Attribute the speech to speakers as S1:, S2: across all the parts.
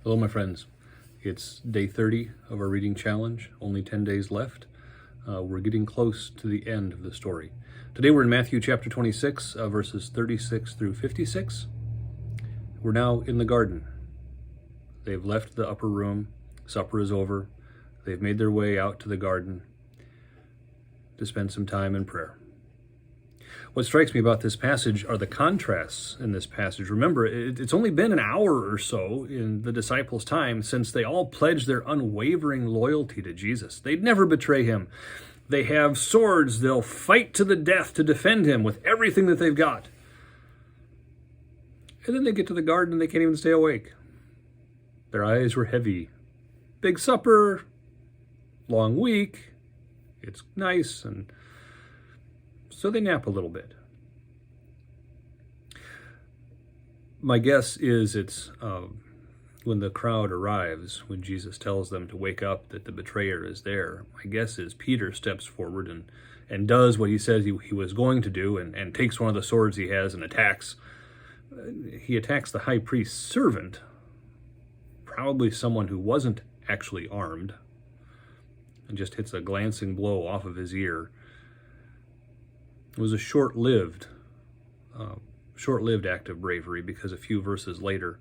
S1: Hello, my friends. It's day 30 of our reading challenge, only 10 days left. We're getting close to the end of the story. Today we're in Matthew chapter 26, verses 36 through 56. We're now in the garden. They've left the upper room, supper is over. They've made their way out to the garden to spend some time in prayer. What strikes me about this passage are the contrasts in this passage. Remember, it's only been an hour or so in the disciples' time since they all pledged their unwavering loyalty to Jesus. They'd never betray him. They have swords. They'll fight to the death to defend him with everything that they've got. And then they get to the garden and they can't even stay awake. Their eyes were heavy. Big supper, long week. It's nice, and so they nap a little bit. My guess is it's when the crowd arrives, when Jesus tells them to wake up, that the betrayer is there. My guess is Peter steps forward and does what he says he was going to do, and takes one of the swords he has and attacks. He attacks the high priest's servant, probably someone who wasn't actually armed, and just hits a glancing blow off of his ear. It was a short-lived act of bravery, because a few verses later,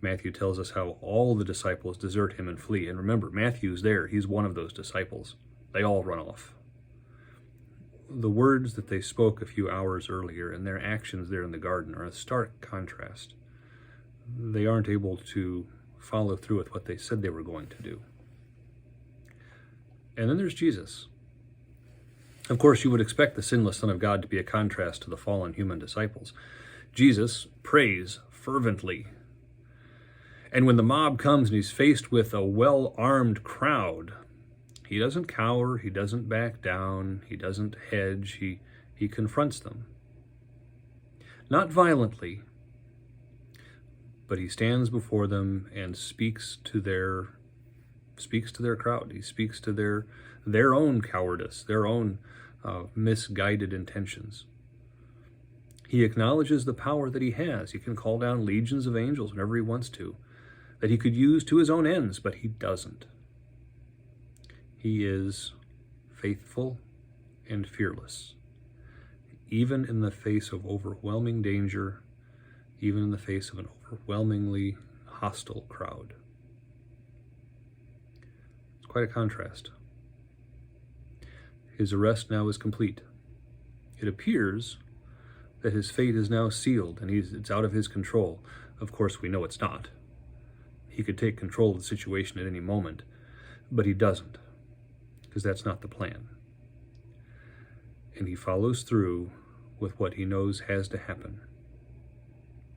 S1: Matthew tells us how all the disciples desert him and flee. And remember, Matthew's there. He's one of those disciples. They all run off. The words that they spoke a few hours earlier and their actions there in the garden are a stark contrast. They aren't able to follow through with what they said they were going to do. And then there's Jesus. Of course, you would expect the sinless Son of God to be a contrast to the fallen human disciples. Jesus prays fervently. And when the mob comes and he's faced with a well-armed crowd, he doesn't cower, he doesn't back down, he doesn't hedge, he confronts them. Not violently, but he stands before them and speaks to their crowd. He speaks to their own cowardice, their own misguided intentions. He acknowledges the power that he has. He can call down legions of angels whenever he wants to, that he could use to his own ends, but he doesn't. He is faithful and fearless, even in the face of overwhelming danger, even in the face of an overwhelmingly hostile crowd. It's quite a contrast. His arrest now is complete. It appears that his fate is now sealed and it's out of his control. Of course, we know it's not. He could take control of the situation at any moment, but he doesn't, because that's not the plan. And he follows through with what he knows has to happen.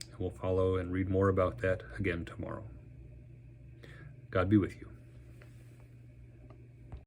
S1: And we'll follow and read more about that again tomorrow. God be with you.